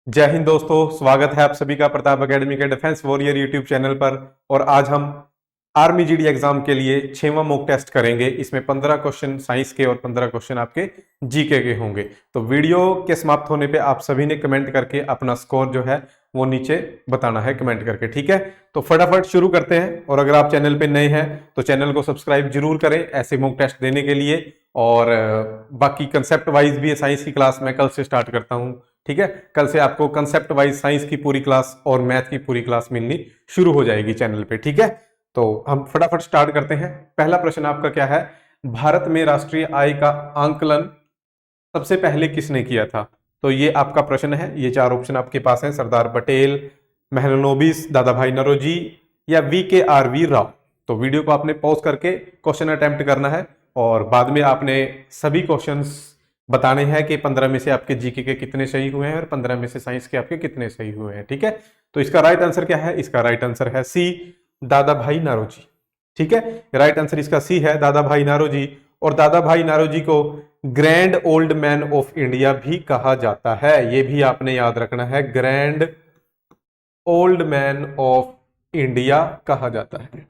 जय हिंद दोस्तों, स्वागत है आप सभी का प्रताप एकेडमी के डिफेंस वॉरियर यूट्यूब चैनल पर। और आज हम आर्मी जीडी एग्जाम के लिए 6वां मॉक टेस्ट करेंगे। इसमें 15 क्वेश्चन साइंस के और 15 क्वेश्चन आपके जीके के होंगे। तो वीडियो के समाप्त होने पे आप सभी ने कमेंट करके अपना स्कोर जो है वो नीचे बताना है कमेंट करके, ठीक है। तो फटाफट शुरू करते हैं। और अगर आप चैनल पे नए हैं तो चैनल को सब्सक्राइब जरूर करें ऐसे मॉक टेस्ट देने के लिए। और बाकी कंसेप्ट वाइज भी साइंस की क्लास मैं कल से स्टार्ट करता हूं, ठीक है। कल से आपको कंसेप्ट वाइज साइंस की पूरी क्लास और मैथ की पूरी क्लास मिलनी शुरू हो जाएगी चैनल पे, ठीक है। तो हम फटाफट स्टार्ट करते हैं। पहला प्रश्न आपका क्या है, भारत में राष्ट्रीय आय का आंकलन सबसे पहले किसने किया था? तो ये आपका प्रश्न है। ये चार ऑप्शन आपके पास हैं, सरदार पटेल, महलनोबिस, दादा भाई नौरोजी या VKRV राव। तो वीडियो को आपने पॉज करके क्वेश्चन अटेम्प्ट करना है और बाद में आपने सभी क्वेश्चंस बताने हैं कि 15 में से आपके जीके के कितने सही हुए हैं और 15 में से साइंस के आपके कितने सही हुए हैं, ठीक है। तो इसका राइट आंसर क्या है? इसका राइट आंसर है सी, दादा भाई नारोजी, ठीक है। राइट आंसर इसका सी है, दादा भाई नारोजी। और दादा भाई नारोजी को grand old man of India भी कहा जाता है, ये भी आपने याद रखना है, grand old man of India कहा जाता है,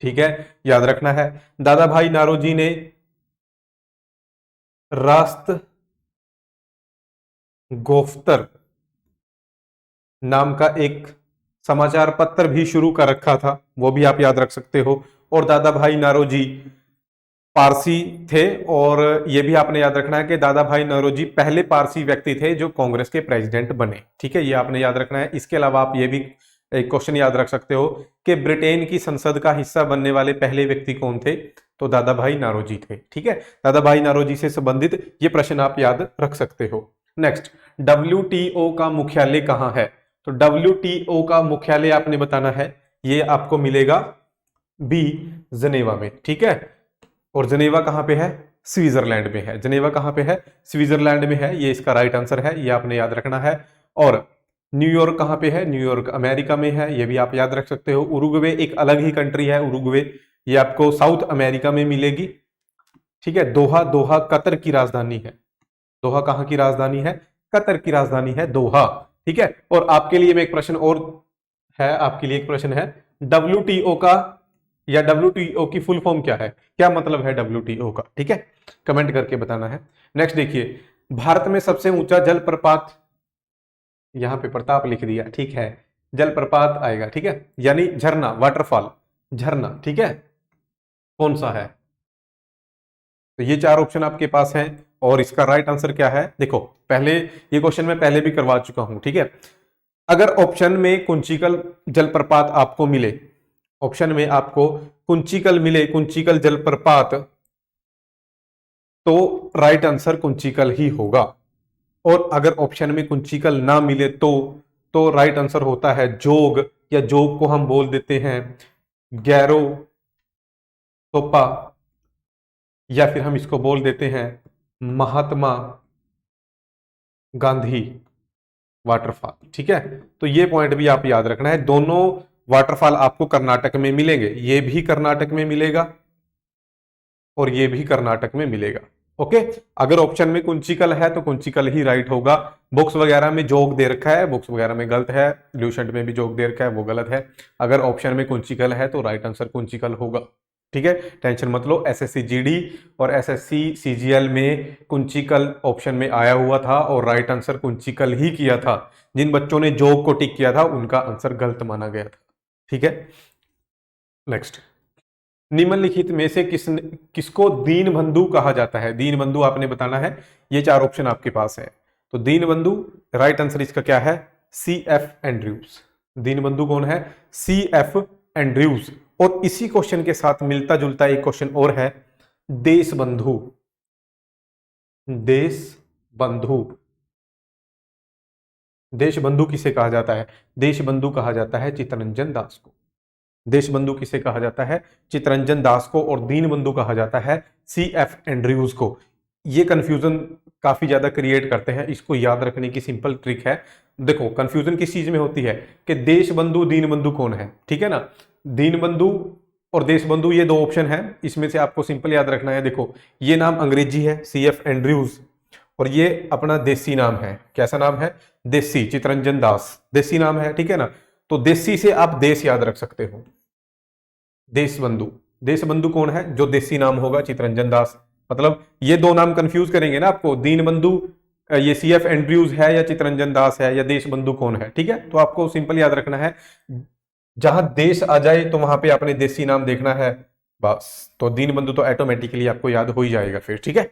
ठीक है, याद रखना है। दादा भाई नारोजी ने राष्ट्र गोफ्तर नाम का एक समाचार पत्र भी शुरू कर रखा था, वो भी आप याद रख सकते हो। और दादा भाई नारोजी पारसी थे। और ये भी आपने याद रखना है कि दादा भाई नौरोजी पहले पारसी व्यक्ति थे जो कांग्रेस के प्रेसिडेंट बने, ठीक है, ये आपने याद रखना है। इसके अलावा आप ये भी एक क्वेश्चन याद रख सकते हो कि ब्रिटेन की संसद का हिस्सा बनने वाले पहले व्यक्ति कौन थे? तो दादा भाई नारोजी थे, ठीक है। दादा भाई नारोजी से संबंधित ये प्रश्न आप याद रख सकते हो। नेक्स्ट, WTO का मुख्यालय कहां है? तो WTO का मुख्यालय आपने बताना है, ये आपको मिलेगा बी, जनेवा में, ठीक है। और जनेवा कहां पे है? स्विट्जरलैंड में है। जनेवा कहां पे है? स्विट्जरलैंड में है, ये इसका राइट आंसर है, ये आपने याद रखना है। और न्यूयॉर्क कहां पे है? न्यूयॉर्क अमेरिका में है, ये भी आप याद रख सकते हो। उरुग्वे एक अलग ही कंट्री है, उरुग्वे, ये आपको साउथ अमेरिका में मिलेगी, ठीक है। दोहा, दोहा कतर की राजधानी है। दोहा कहां की राजधानी है? कतर की राजधानी है दोहा, ठीक है। और आपके लिए में एक प्रश्न और है, आपके लिए एक प्रश्न है, WTO का या WTO की फुल फॉर्म क्या है? क्या मतलब है WTO का, ठीक है, कमेंट करके बताना है। नेक्स्ट देखिए, भारत में सबसे ऊंचा जलप्रपात, यहां पे प्रताप लिख दिया, ठीक है, जलप्रपात आएगा, ठीक है, यानी झरना, वाटरफॉल, झरना, ठीक है, कौन सा है? तो ये चार ऑप्शन आपके पास हैं। और इसका राइट आंसर क्या है? देखो, पहले ये क्वेश्चन मैं पहले भी करवा चुका हूं, ठीक है। अगर ऑप्शन में कुंचिकल जलप्रपात आपको मिले, ऑप्शन में आपको कुंचिकल मिले, कुंचिकल जलप्रपात, तो राइट आंसर कुंचिकल ही होगा। और अगर ऑप्शन में कुंचिकल ना मिले तो राइट आंसर होता है जोग, या जोग को हम बोल देते हैं गैरो तोपा, या फिर हम इसको बोल देते हैं महात्मा गांधी वाटरफॉल, ठीक है। तो ये पॉइंट भी आप याद रखना है, दोनों वाटरफॉल आपको कर्नाटक में मिलेंगे, ये भी कर्नाटक में मिलेगा और ये भी कर्नाटक में मिलेगा, ओके। अगर ऑप्शन में कुंचिकल है तो कुंचिकल ही राइट होगा। बुक्स वगैरह में जोग दे रखा है, बुक्स वगैरह में गलत है, ल्यूसेंट में भी जोग दे रखा है, वो गलत है। अगर ऑप्शन में कुंचिकल है तो राइट आंसर कुंचिकल होगा, ठीक है, टेंशन मत लो। SSC GD और SSC CGL में कुंचिकल ऑप्शन में आया हुआ था और राइट आंसर कुंचिकल ही किया था। जिन बच्चों ने जोग को टिक किया था उनका आंसर गलत माना गया था, ठीक है। नेक्स्ट, निम्नलिखित में से किसको दीनबंधु कहा जाता है? दीनबंधु आपने बताना है, ये चार ऑप्शन आपके पास है। तो दीनबंधु, राइट आंसर इसका क्या है? CF Andrews. दीनबंधु कौन है? CF Andrews. और इसी क्वेश्चन के साथ मिलता जुलता एक क्वेश्चन और है, देशबंधु। देशबंधु, देशबंधु किसे कहा जाता है? देशबंधु कहा जाता है चित्तरंजन दास को। देशबंधु किसे कहा जाता है? चित्तरंजन दास को। और दीनबंधु कहा जाता है CF एंड्रयूज को। ये कंफ्यूजन काफी ज्यादा क्रिएट करते हैं, इसको याद रखने की सिंपल ट्रिक है। देखो, कंफ्यूजन किस चीज में होती है कि देशबंधु दीनबंधु कौन है, ठीक है ना। दीनबंधु और देशबंधु ये दो ऑप्शन है, इसमें से आपको सिंपल याद रखना है। देखो, ये नाम अंग्रेजी है CF एंड्रयूज, और ये अपना देसी नाम है। कैसा नाम है? देसी, चितरंजन दास देसी नाम है, ठीक है ना। तो देसी से आप देश याद रख सकते हो। देश बंधु, देश बंधु कौन है? जो देसी नाम होगा, चितरंजन दास। मतलब ये दो नाम कंफ्यूज करेंगे ना आपको, दीन बंधु ये CF एंड्रयूज है या चितरंजन दास है या देश बंधु कौन है, ठीक है। तो आपको सिंपल याद रखना है, जहां देश आ जाए तो वहां पे आपने देसी नाम देखना है बस। तो दीन बंधु तो ऑटोमेटिकली आपको याद हो ही जाएगा फिर, ठीक है।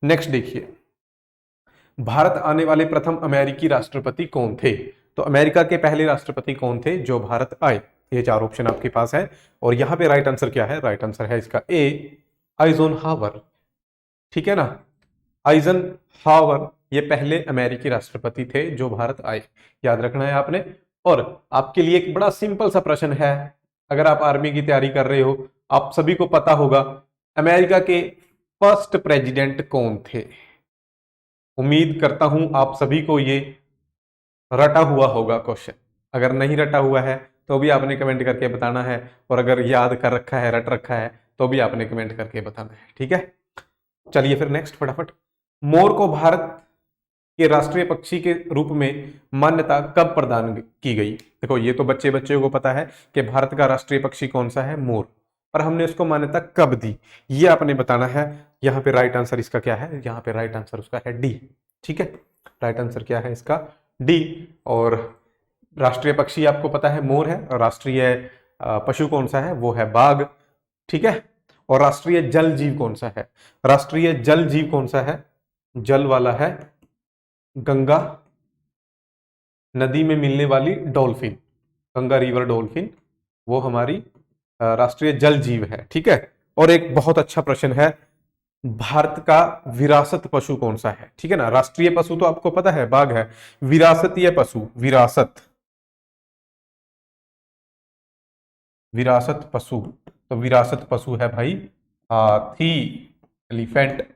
नेक्स्ट देखिए, भारत आने वाले प्रथम अमेरिकी राष्ट्रपति कौन थे? तो अमेरिका के पहले राष्ट्रपति कौन थे जो भारत आए? ये चार ऑप्शन आपके पास है। और यहां पे राइट आंसर क्या है? राइट आंसर है इसका ए, आइजनहावर, ठीक है ना। आइजनहावर ये पहले अमेरिकी राष्ट्रपति थे जो भारत आए, याद रखना है आपने। और आपके लिए एक बड़ा सिंपल सा प्रश्न है, अगर आप आर्मी की तैयारी कर रहे हो, आप सभी को पता होगा अमेरिका के फर्स्ट प्रेसिडेंट कौन थे। उम्मीद करता हूं आप सभी को ये रटा हुआ होगा क्वेश्चन। अगर नहीं रटा हुआ है तो भी आपने कमेंट करके बताना है, और अगर याद कर रखा है, रट रखा है, तो भी आपने कमेंट करके बताना है, ठीक है। चलिए फिर नेक्स्ट फटाफट, मोर को भारत के राष्ट्रीय पक्षी के रूप में मान्यता कब प्रदान की गई? देखो ये तो बच्चे बच्चे को पता है कि भारत का राष्ट्रीय पक्षी कौन सा है, मोर, पर हमने उसको मान्यता कब दी, ये आपने बताना है। यहाँ पे राइट आंसर इसका क्या है? यहाँ पे राइट आंसर उसका है डी, ठीक है। राइट आंसर क्या है इसका? डी। और राष्ट्रीय पक्षी आपको पता है मोर है, और राष्ट्रीय पशु कौन सा है? वो है बाघ, ठीक है। और राष्ट्रीय जल जीव कौन सा है? राष्ट्रीय जल जीव कौन सा है? जल वाला है गंगा नदी में मिलने वाली डॉल्फिन, गंगा रिवर डॉल्फिन, वो हमारी राष्ट्रीय जल जीव है, ठीक है। और एक बहुत अच्छा प्रश्न है, भारत का विरासत पशु कौन सा है? ठीक है ना, राष्ट्रीय पशु तो आपको पता है बाघ है, विरासतीय पशु, विरासत, विरासत पशु, तो विरासत पशु है भाई हाथी, elephant.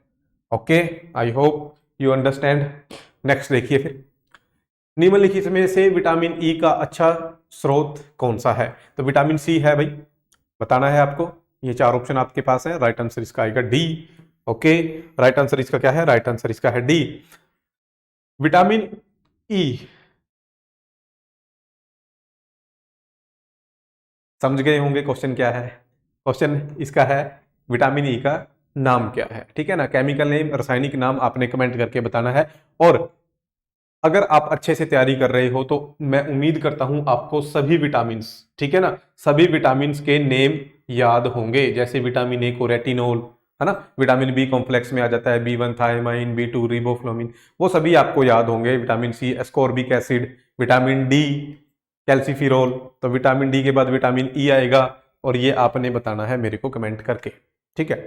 Okay, I hope you understand. Next देखिए फिर, निम्नलिखित में से विटामिन ई का अच्छा स्रोत कौन सा है? तो विटामिन सी है भाई, बताना है आपको। ये चार ऑप्शन आपके पास है, राइट आंसर इसका आएगा डी। ओके, राइट आंसर इसका क्या है? राइट आंसर इसका है डी, विटामिन ई। समझ गए होंगे क्वेश्चन क्या है? क्वेश्चन इसका है विटामिन ई का नाम क्या है, ठीक है ना। केमिकल नेम, रासायनिक नाम आपने कमेंट करके बताना है। और अगर आप अच्छे से तैयारी कर रहे हो तो मैं उम्मीद करता हूं आपको सभी विटामिन, ठीक है ना, सभी विटामिन के नेम याद होंगे। जैसे विटामिन ए को रेटिनोल, है ना, विटामिन बी कॉम्प्लेक्स में आ जाता है, B1 थायमाइन, B2 रिबोफ्लोमिन, वो सभी आपको याद होंगे। Vitamin C ascorbic acid, vitamin D calciferol, तो विटामिन डी के बाद विटामिन ई आएगा, और ये आपने बताना है मेरे को कमेंट करके, ठीक है।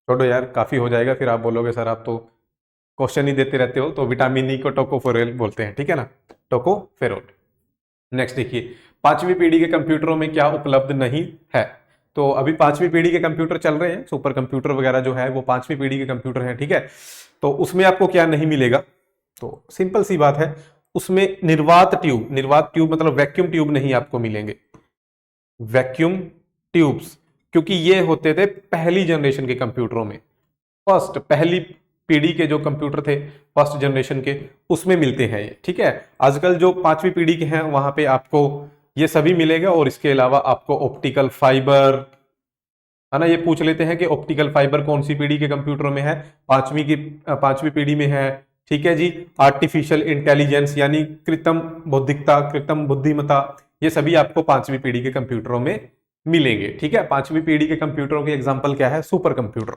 छोड़ो यार, काफी हो जाएगा, फिर आप बोलोगे सर आप तो क्वेश्चन ही देते रहते हो। तो विटामिन ई को टोकोफेरोल बोलते हैं, ठीक है ना, टोकोफेरोल। नेक्स्ट देखिए, पांचवी पीढ़ी के कंप्यूटरों में क्या उपलब्ध नहीं है? तो अभी पांचवी पीढ़ी के कंप्यूटर चल रहे हैं, सुपर कंप्यूटर वगैरह जो है वो पांचवी पीढ़ी के कंप्यूटर हैं, ठीक है। तो उसमें आपको क्या नहीं मिलेगा? तो सिंपल सी बात है, उसमें निर्वात ट्यूब, निर्वात ट्यूब मतलब वैक्यूम ट्यूब नहीं आपको मिलेंगे, वैक्यूम ट्यूब्स, क्योंकि ये होते थे पहली जनरेशन के कंप्यूटरों में, फर्स्ट पहली पीढ़ी के जो कंप्यूटर थे फर्स्ट जनरेशन के, उसमें मिलते हैं ये, ठीक है। आजकल जो पांचवी पीढ़ी के हैं वहां पे आपको ये सभी मिलेगा, और इसके अलावा आपको ऑप्टिकल फाइबर, है ना, ये पूछ लेते हैं कि ऑप्टिकल फाइबर कौन सी पीढ़ी के कंप्यूटरों में है? पांचवी पीढ़ी में है, ठीक है जी। आर्टिफिशियल इंटेलिजेंस यानी कृत्रिम बौद्धिकता, कृत्रिम बुद्धिमत्ता, ये सभी आपको पांचवी पीढ़ी के कंप्यूटरों में मिलेंगे, ठीक है। पांचवी पीढ़ी के कंप्यूटरों के एग्जाम्पल क्या है? Super computer,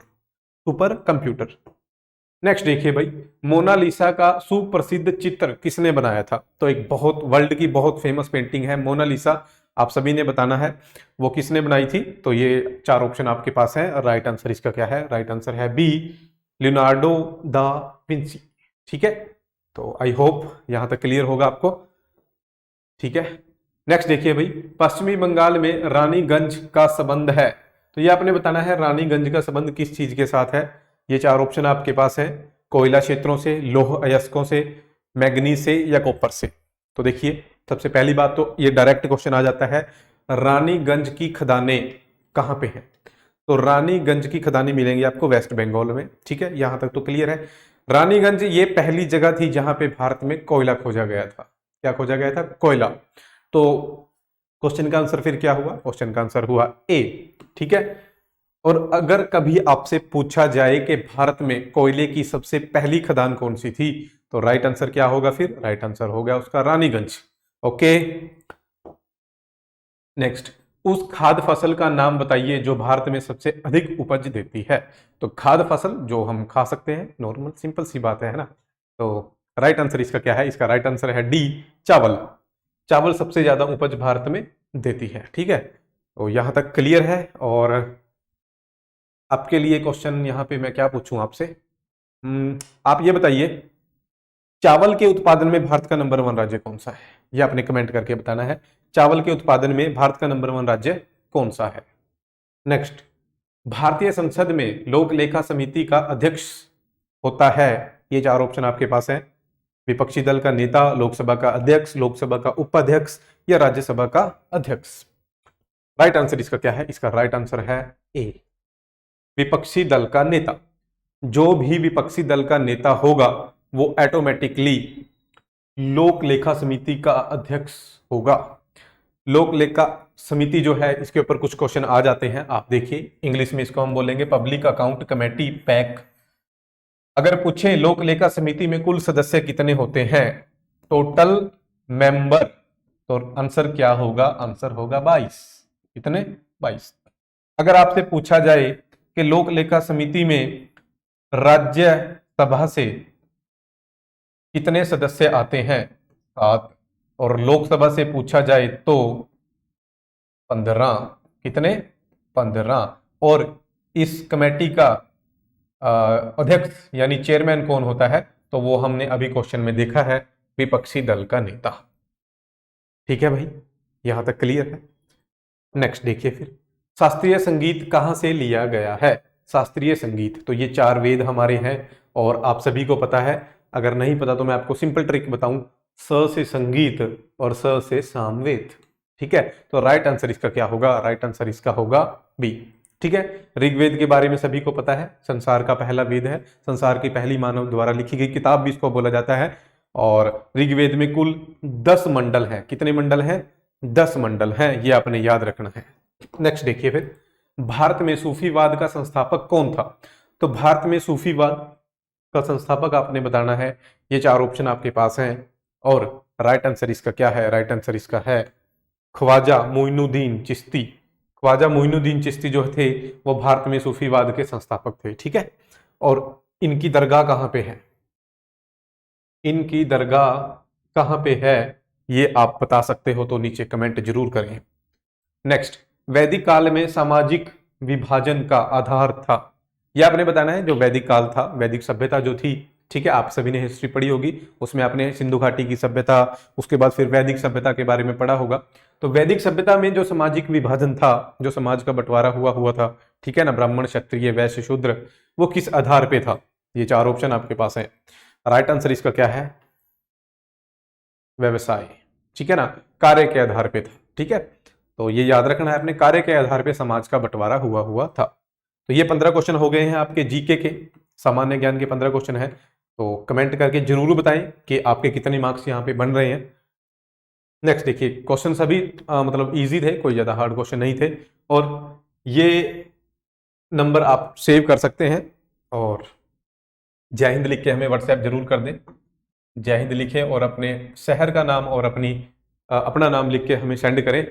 super computer. Next देखिए भाई, मोनालिसा का सुप्रसिद्ध चित्र किसने बनाया था? तो एक बहुत वर्ल्ड की बहुत फेमस पेंटिंग है मोनालिसा, आप सभी ने बताना है वो किसने बनाई थी। तो ये चार ऑप्शन आपके पास है, राइट आंसर इसका क्या है? राइट आंसर है बी, लियोनार्डो दा विंची, ठीक है। तो आई होप यहां तक क्लियर होगा आपको, ठीक है। नेक्स्ट देखिए भाई, पश्चिमी बंगाल में रानीगंज का संबंध है, तो ये आपने बताना है रानीगंज का संबंध किस चीज के साथ है। ये चार ऑप्शन आपके पास है, कोयला क्षेत्रों से, लौह अयस्कों से, मैग्नीज से, या कॉपर से। तो देखिए, सबसे पहली बात तो ये डायरेक्ट क्वेश्चन आ जाता है, रानीगंज की खदानें कहां पे हैं? तो रानीगंज की खदानें मिलेंगी आपको वेस्ट बंगाल में, ठीक है, यहां तक तो क्लियर है। रानीगंज ये पहली जगह थी जहां पे भारत में कोयला खोजा गया था। क्या खोजा गया था? कोयला। तो क्वेश्चन का आंसर फिर क्या हुआ? क्वेश्चन का आंसर हुआ ए। ठीक है। और अगर कभी आपसे पूछा जाए कि भारत में कोयले की सबसे पहली खदान कौन सी थी, तो राइट आंसर क्या होगा? फिर राइट आंसर हो गया उसका रानीगंज। ओके। नेक्स्ट, उस खाद्य फसल का नाम बताइए जो भारत में सबसे अधिक उपज देती है। तो खाद्य फसल जो हम खा सकते हैं, नॉर्मल सिंपल सी बात है ना। तो राइट आंसर इसका क्या है? इसका राइट आंसर है डी, चावल। चावल सबसे ज्यादा उपज भारत में देती है। ठीक है, तो यहां तक क्लियर है। और आपके लिए क्वेश्चन यहां पे मैं क्या पूछूं आपसे? आप ये बताइए, चावल के उत्पादन में भारत का नंबर 1 राज्य कौन सा है? ये आपने कमेंट करके बताना है। चावल के उत्पादन में भारत का नंबर 1 राज्य कौन सा है? नेक्स्ट, भारतीय संसद में लोक लेखा समिति का अध्यक्ष होता है। ये 4 ऑप्शन आपके पास हैं। विपक्षी दल का नेता, लोकसभा का अध्यक्ष, लोकसभा का उपाध्यक्ष या राज्यसभा का अध्यक्ष। राइट आंसर इसका क्या है? इसका राइट आंसर है ए, विपक्षी दल का नेता। जो भी विपक्षी दल का नेता होगा वो ऑटोमेटिकली लोक लेखा समिति का अध्यक्ष होगा। लोक लेखा समिति जो है, इसके ऊपर कुछ क्वेश्चन आ जाते हैं, आप देखिए। इंग्लिश में इसको हम बोलेंगे पब्लिक अकाउंट कमेटी, पैक। अगर पूछे लोक लेखा समिति में कुल सदस्य कितने होते हैं, टोटल मेंबर, तो आंसर क्या होगा? आंसर होगा 22। कितने? 22। अगर आपसे पूछा जाए कि लोक लेखा समिति में राज्यसभा से कितने सदस्य आते हैं, 7। और लोकसभा से पूछा जाए तो 15। कितने? 15। और इस कमेटी का अध्यक्ष यानी चेयरमैन कौन होता है? तो वो हमने अभी क्वेश्चन में देखा है, विपक्षी दल का नेता। ठीक है भाई, यहां तक क्लियर है। नेक्स्ट देखिए फिर, शास्त्रीय संगीत कहां से लिया गया है? शास्त्रीय संगीत, तो ये 4 वेद हमारे हैं और आप सभी को पता है। अगर नहीं पता तो मैं आपको सिंपल ट्रिक बताऊं, स से संगीत और स से सामवेद। ठीक है, तो राइट आंसर इसका क्या होगा? राइट आंसर इसका होगा बी। ठीक है, ऋग्वेद के बारे में सभी को पता है, संसार का पहला वेद है, संसार की पहली मानव द्वारा लिखी गई किताब भी इसको बोला जाता है। और ऋग्वेद में कुल 10 मंडल हैं। कितने मंडल हैं? 10 मंडल हैं, ये आपने याद रखना है। नेक्स्ट देखिए फिर, भारत में सूफीवाद का संस्थापक कौन था? तो भारत में सूफीवाद का संस्थापक आपने बताना है। ये 4 ऑप्शन आपके पास हैं और राइट आंसर इसका क्या है? राइट आंसर इसका है ख्वाजा मोइनुद्दीन चिश्ती। ख्वाजा मोइनुद्दीन चिश्ती जो थे वो भारत में सूफीवाद के संस्थापक थे। ठीक है, और इनकी दरगाह कहां पे है? इनकी दरगाह कहां पे है ये आप बता सकते हो तो नीचे कमेंट जरूर करें। नेक्स्ट, वैदिक काल में सामाजिक विभाजन का आधार था। यह आपने बताना है, जो वैदिक काल था, वैदिक सभ्यता जो थी। ठीक है, आप सभी ने हिस्ट्री पढ़ी होगी, उसमें आपने सिंधु घाटी की सभ्यता, उसके बाद फिर वैदिक सभ्यता के बारे में पढ़ा होगा। तो वैदिक सभ्यता में जो सामाजिक विभाजन था, जो समाज का बंटवारा हुआ था, ठीक है ना, ब्राह्मण, क्षत्रिय, वैश्य, शूद्र, वो किस आधार पे था? ये 4 ऑप्शन आपके पास है। राइट आंसर इसका क्या है? व्यवसाय। ठीक है ना, कार्य के आधार पे था। ठीक है, तो ये याद रखना है, अपने कार्य के आधार पे समाज का बंटवारा हुआ था। तो ये 15 क्वेश्चन हो गए हैं आपके जीके के, सामान्य ज्ञान के 15 क्वेश्चन हैं। तो कमेंट करके जरूर बताएं कि आपके कितने मार्क्स यहाँ पे बन रहे हैं। नेक्स्ट देखिए, क्वेश्चन सभी मतलब इजी थे, कोई ज्यादा हार्ड क्वेश्चन नहीं थे। और ये नंबर आप सेव कर सकते हैं और जय हिंद लिख के हमें व्हाट्सएप जरूर कर दें। जय हिंद लिखें और अपने शहर का नाम और अपना नाम लिख के हमें सेंड करें।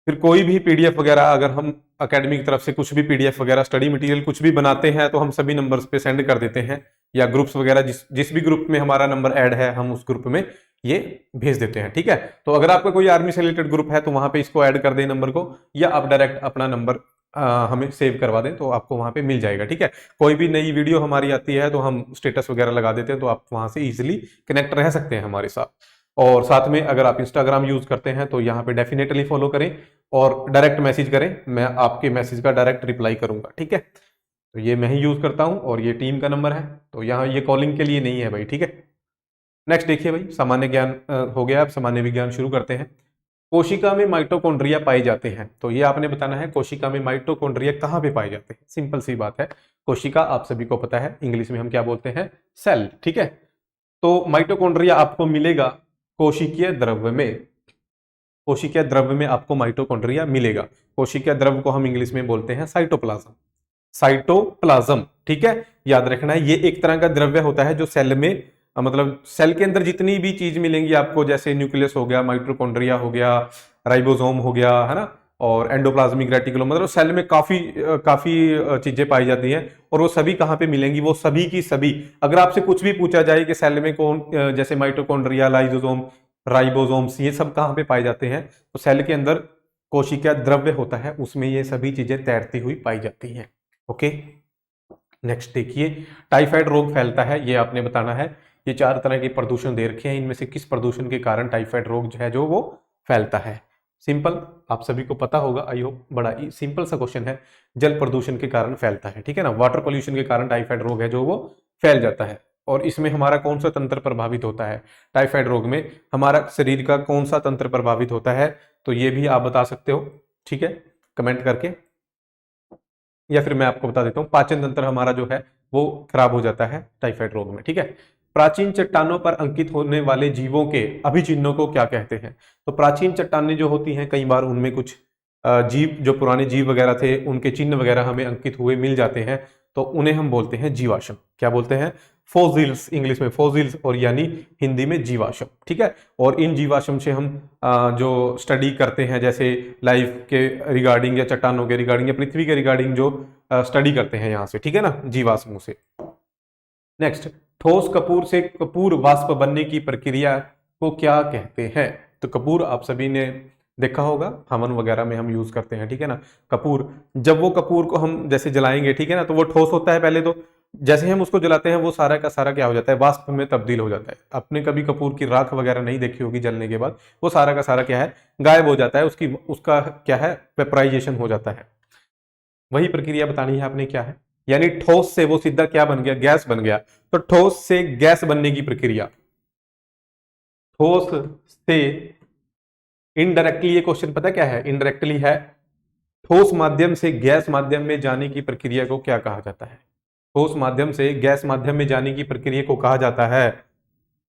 फिर कोई भी पीडीएफ वगैरह, अगर हम एकेडमी की तरफ से कुछ भी पीडीएफ वगैरह, स्टडी मटेरियल कुछ भी बनाते हैं तो हम सभी नंबर्स पे सेंड कर देते हैं, या ग्रुप्स वगैरह, जिस भी ग्रुप में हमारा नंबर ऐड है हम उस ग्रुप में ये भेज देते हैं। ठीक है, तो अगर आपका कोई आर्मी से रिलेटेड ग्रुप है तो वहां पे इसको ऐड कर दें नंबर को, या आप डायरेक्ट अपना नंबर हमें सेव करवा दें तो आपको वहां पे मिल जाएगा। ठीक है, कोई भी नई वीडियो हमारी आती है तो हम स्टेटस वगैरह लगा देते हैं, तो आप वहां से इजिली कनेक्ट रह सकते हैं हमारे साथ। और साथ में अगर आप इंस्टाग्राम यूज करते हैं तो यहाँ पे डेफिनेटली फॉलो करें और डायरेक्ट मैसेज करें, मैं आपके मैसेज का डायरेक्ट रिप्लाई करूंगा। ठीक है, तो ये मैं ही यूज करता हूं और ये टीम का नंबर है, तो यहाँ ये कॉलिंग के लिए नहीं है भाई। ठीक है, नेक्स्ट देखिए भाई, सामान्य ज्ञान हो गया, अब सामान्य विज्ञान शुरू करते हैं। कोशिका में माइटोकॉन्ड्रिया पाए जाते हैं, तो ये आपने बताना है कोशिका में माइटोकॉन्ड्रिया कहाँ पे पाए जाते हैं। सिंपल सी बात है, कोशिका आप सभी को पता है इंग्लिश में हम क्या बोलते हैं, सेल, ठीक है। तो माइटोकॉन्ड्रिया आपको मिलेगा कोशिकीय द्रव्य में, कोशिकीय द्रव्य में आपको माइटोकॉन्ड्रिया मिलेगा। कोशिकीय द्रव्य को हम इंग्लिश में बोलते हैं साइटोप्लाज्म, साइटोप्लाज्म, ठीक है। याद रखना है ये एक तरह का द्रव्य होता है जो सेल में मतलब सेल के अंदर जितनी भी चीज मिलेंगी आपको, जैसे न्यूक्लियस हो गया, माइटोकॉन्ड्रिया हो गया, राइबोसोम हो गया, है ना, और एंडोप्लाज्मिक रेटिकुलम, मतलब सेल में काफी चीजें पाई जाती हैं। और वो सभी कहाँ पे मिलेंगी, वो सभी की सभी, अगर आपसे कुछ भी पूछा जाए कि सेल में कौन जैसे माइटोकॉन्ड्रिया, लाइसोसोम, राइबोसोम्स, ये सब कहाँ पे पाए जाते हैं, तो सेल के अंदर कोशिकीय द्रव्य होता है उसमें ये सभी चीजें तैरती हुई पाई जाती हैं। ओके, नेक्स्ट देखिए, टाइफाइड रोग फैलता है, ये आपने बताना है। ये 4 तरह के प्रदूषण दे रखे हैं, इनमें से किस प्रदूषण के कारण टाइफाइड रोग जो है जो वो फैलता है। सिंपल, आप सभी को पता होगा, आई होप, बड़ा सिंपल सा क्वेश्चन है। जल प्रदूषण के कारण फैलता है, ठीक है ना, वाटर पोल्यूशन के कारण टाइफाइड रोग है जो वो फैल जाता है। और इसमें हमारा कौन सा तंत्र प्रभावित होता है, टाइफाइड रोग में हमारा शरीर का कौन सा तंत्र प्रभावित होता है, तो ये भी आप बता सकते हो, ठीक है, कमेंट करके, या फिर मैं आपको बता देता हूं, पाचन तंत्र हमारा जो है वो खराब हो जाता है टाइफाइड रोग में, ठीक है। प्राचीन चट्टानों पर अंकित होने वाले जीवों के अभिचिन्हों को क्या कहते हैं, तो प्राचीन चट्टानें जो होती हैं कई बार उनमें कुछ जीव, जो पुराने जीव वगैरह थे उनके चिन्ह वगैरह हमें अंकित हुए मिल जाते हैं, तो उन्हें हम बोलते हैं जीवाश्म। क्या बोलते हैं, फोसिल्स, इंग्लिश में फोसिल्स, और यानी हिंदी में जीवाश्म, ठीक है। और इन जीवाश्म से हम जो स्टडी करते हैं, जैसे लाइफ के रिगार्डिंग या चट्टानों के रिगार्डिंग या पृथ्वी के रिगार्डिंग जो स्टडी करते हैं यहाँ से, ठीक है ना, जीवाश्मों से। नेक्स्ट, ठोस कपूर से कपूर वाष्प बनने की प्रक्रिया को क्या कहते हैं, तो कपूर आप सभी ने देखा होगा, हवन वगैरह में हम यूज करते हैं, ठीक है ना। कपूर, जब वो कपूर को हम जैसे जलाएंगे, ठीक है ना, तो वो ठोस होता है पहले, तो जैसे हम उसको जलाते हैं वो सारा का सारा क्या हो जाता है, वाष्प में तब्दील हो जाता है। आपने कभी कपूर की राख वगैरह नहीं देखी होगी, जलने के बाद वो सारा का सारा क्या है, गायब हो जाता है, उसका क्या है, वेपराइजेशन हो जाता है। वही प्रक्रिया बतानी है आपने क्या है, यानी ठोस से वो सीधा क्या बन गया, गैस बन गया। तो ठोस से गैस बनने की प्रक्रिया, ठोस से इनडायरेक्टली, ये क्वेश्चन पता क्या है, इनडायरेक्टली है, ठोस माध्यम से गैस माध्यम में जाने की प्रक्रिया को क्या कहा जाता है, ठोस माध्यम से गैस माध्यम में जाने की प्रक्रिया को कहा जाता है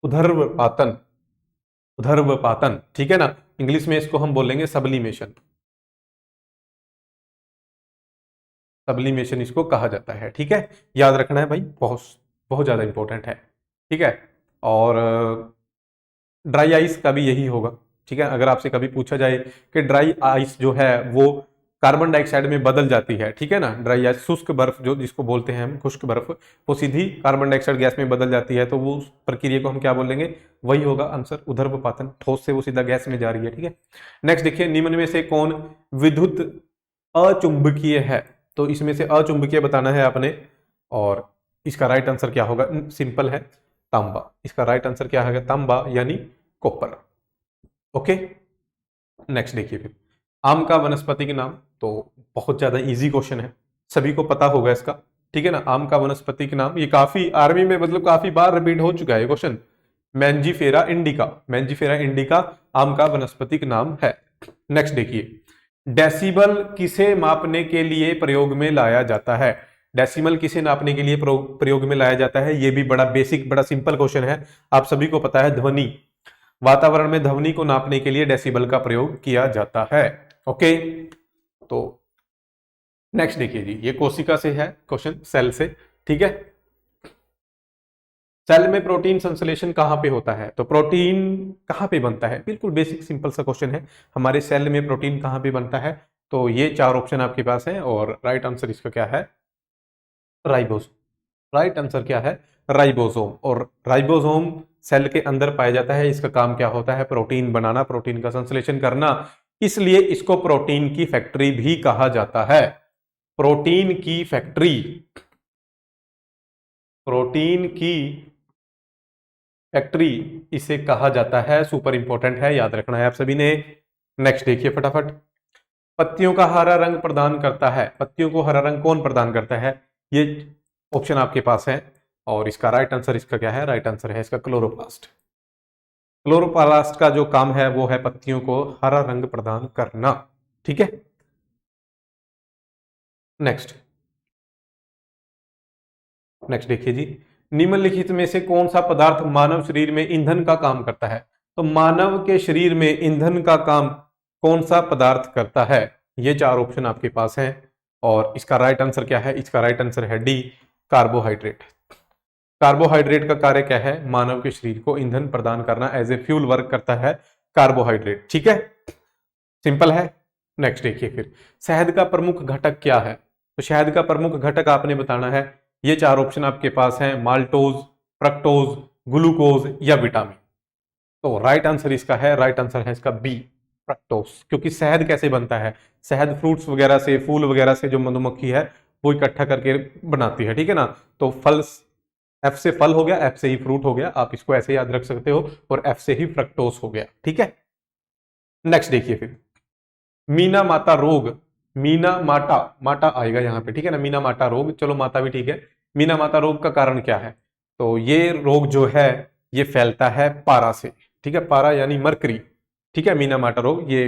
उधर्वपातन, उधर्वपातन, ठीक है ना, इंग्लिश में इसको हम बोलेंगे सब्लिमेशन, सब्लिमेशन इसको कहा जाता है, ठीक है। याद रखना है भाई, बहुत बहुत ज्यादा इंपॉर्टेंट है, ठीक है। और ड्राई आइस का भी यही होगा, ठीक है। अगर आपसे कभी पूछा जाए कि ड्राई आइस जो है वो कार्बन डाइऑक्साइड में बदल जाती है, ठीक है ना, ड्राई आइस, शुष्क बर्फ जो जिसको बोलते हैं हम, खुश्क बर्फ, वो सीधी कार्बन डाइऑक्साइड गैस में बदल जाती है, तो वो उस प्रक्रिया को हम क्या बोलेंगे, वही होगा आंसर, उधर्वपातन, ठोस से वो सीधा गैस में जा रही है, ठीक है। नेक्स्ट देखिए, निम्न में से कौन विद्युत अचुंबकीय है, तो इसमें से अचुंबकीय बताना है आपने, और इसका राइट आंसर क्या होगा, सिंपल है, तांबा। इसका राइट आंसर क्या होगा, तांबा यानी कॉपर। ओके, नेक्स्ट देखिए फिर, आम का वनस्पतिक नाम, तो बहुत ज्यादा इजी क्वेश्चन है, सभी को पता होगा इसका, ठीक है ना। आम का वनस्पतिक नाम, ये काफी आर्मी में मतलब काफी बार रिपीट हो चुका है question, Mangifera indica, Mangifera indica आम का वनस्पतिक नाम है। नेक्स्ट देखिए, डेसिबल किसे मापने के लिए प्रयोग में लाया जाता है, डेसिमल किसे नापने के लिए प्रयोग में लाया जाता है, ये भी बड़ा बेसिक बड़ा सिंपल क्वेश्चन है, आप सभी को पता है, ध्वनि, वातावरण में ध्वनि को नापने के लिए डेसिबल का प्रयोग किया जाता है। ओके, तो नेक्स्ट देखिए जी, ये कोशिका से है क्वेश्चन, सेल से, ठीक है। सेल में प्रोटीन संश्लेषण कहां पे होता है, तो प्रोटीन कहां पे बनता है, बिल्कुल बेसिक सिंपल सा क्वेश्चन है, हमारे सेल में प्रोटीन कहां पे बनता है, तो ये 4 ऑप्शन आपके पास है, और राइट आंसर इसका क्या है, राइबोसोम, राइट आंसर क्या है, राइबोसोम। और राइबोसोम सेल के अंदर पाया जाता है, इसका काम क्या होता है, प्रोटीन बनाना, प्रोटीन का संश्लेषण करना, इसलिए इसको प्रोटीन की फैक्ट्री भी कहा जाता है, प्रोटीन की फैक्ट्री, प्रोटीन की फैक्ट्री इसे कहा जाता है, सुपर इंपॉर्टेंट है, याद रखना है आप सभी ने। नेक्स्ट देखिए फटाफट, पत्तियों का हरा रंग प्रदान करता है, पत्तियों को हरा रंग कौन प्रदान करता है, ये ऑप्शन आपके पास है, और इसका राइट आंसर इसका क्या है, राइट आंसर है इसका क्लोरोप्लास्ट, क्लोरोप्लास्ट का जो काम है वो है पत्तियों को हरा रंग प्रदान करना। ठीक है, नेक्स्ट नेक्स्ट देखिए जी, निम्नलिखित में से कौन सा पदार्थ मानव शरीर में ईंधन का काम करता है? तो मानव के शरीर में ईंधन का काम कौन सा पदार्थ करता है? ये चार ऑप्शन आपके पास हैं और इसका राइट आंसर क्या है? इसका राइट आंसर है डी, कार्बोहाइड्रेट। कार्बोहाइड्रेट का कार्य क्या है? मानव के शरीर को ईंधन प्रदान करना, एज ए फ्यूल वर्क करता है कार्बोहाइड्रेट। ठीक है, सिंपल है। नेक्स्ट देखिए फिर, शहद का प्रमुख घटक क्या है? तो शहद का प्रमुख घटक आपने बताना है। ये चार ऑप्शन आपके पास हैं, माल्टोज, फ्रक्टोज, ग्लूकोज या विटामिन। तो राइट आंसर इसका है, राइट आंसर है इसका बी, फ्रक्टोज। क्योंकि शहद कैसे बनता है? शहद फ्रूट्स वगैरह से, फूल वगैरह से जो मधुमक्खी है वो इकट्ठा करके बनाती है। ठीक है ना, तो फल, एफ से फल हो गया, एफ से ही फ्रूट हो गया, आप इसको ऐसे याद रख सकते हो, और एफ से ही फ्रक्टोज हो गया। ठीक है, नेक्स्ट देखिए फिर, मीना माता रोग, मीना माटा, माटा आएगा यहाँ पे, ठीक है ना, मीना माटा रोग, चलो माता भी ठीक है। मीना माता रोग का कारण क्या है? तो ये रोग जो है ये फैलता है पारा से। ठीक है, पारा यानी मरकरी। ठीक है, मीना माटा रोग ये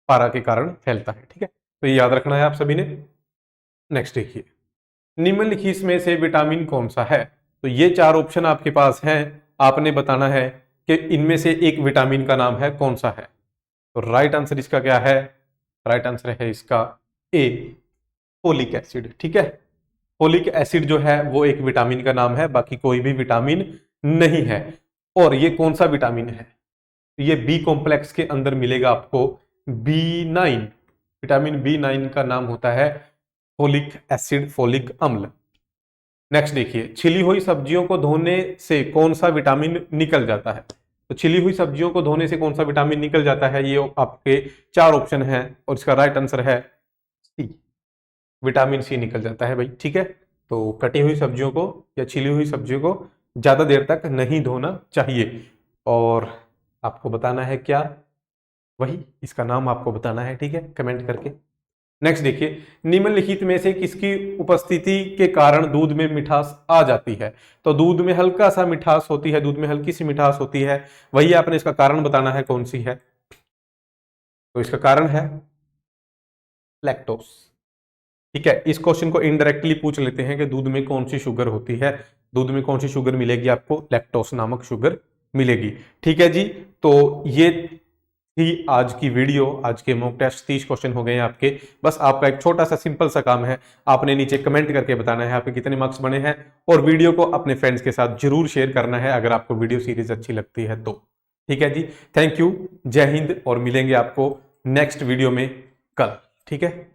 पारा के कारण फैलता है। ठीक है, तो ये याद रखना है आप सभी ने। नेक्स्ट देखिए, निम्नलिखित में से विटामिन कौन सा है? तो ये चार ऑप्शन आपके पास हैं, आपने बताना है कि इनमें से एक विटामिन का नाम है, कौन सा है? तो राइट आंसर इसका क्या है? राइट आंसर है इसका ए, फोलिक एसिड। ठीक है, फोलिक एसिड जो है वो एक विटामिन का नाम है, बाकी कोई भी विटामिन नहीं है। और ये कौन सा विटामिन है? ये बी कॉम्प्लेक्स के अंदर मिलेगा आपको, B9। विटामिन B9 का नाम होता है फोलिक एसिड, फोलिक अम्ल। नेक्स्ट देखिए, छिली हुई सब्जियों को धोने से कौन सा विटामिन निकल जाता है? तो छिली हुई सब्जियों को धोने से कौन सा विटामिन निकल जाता है? ये आपके चार ऑप्शन हैं और इसका राइट आंसर है सी, विटामिन सी निकल जाता है भाई। ठीक है, तो कटी हुई सब्जियों को या छिली हुई सब्जियों को ज्यादा देर तक नहीं धोना चाहिए। और आपको बताना है क्या? वही, इसका नाम आपको बताना है। ठीक है, कमेंट करके। नेक्स्ट देखिए, निम्नलिखित में से किसकी उपस्थिति के कारण दूध में मिठास आ जाती है? तो दूध में हल्का सा मिठास होती है, दूध में हल्की सी मिठास होती है, वही आपने इसका कारण बताना है, कौन सी है? तो इसका कारण है लैक्टोस। ठीक है, इस क्वेश्चन को इनडायरेक्टली पूछ लेते हैं कि दूध में कौन सी शुगर होती है। दूध में कौन सी शुगर मिलेगी आपको? लैक्टोस नामक शुगर मिलेगी। ठीक है जी, तो ये थी आज की वीडियो। आज के मॉक टेस्ट 30 क्वेश्चन हो गए हैं आपके। बस आपका एक छोटा सा सिंपल सा काम है, आपने नीचे कमेंट करके बताना है आपके कितने मार्क्स बने हैं, और वीडियो को अपने फ्रेंड्स के साथ जरूर शेयर करना है अगर आपको वीडियो सीरीज अच्छी लगती है तो। ठीक है जी, थैंक यू, जय हिंद, और मिलेंगे आपको नेक्स्ट वीडियो में कल। ठीक है।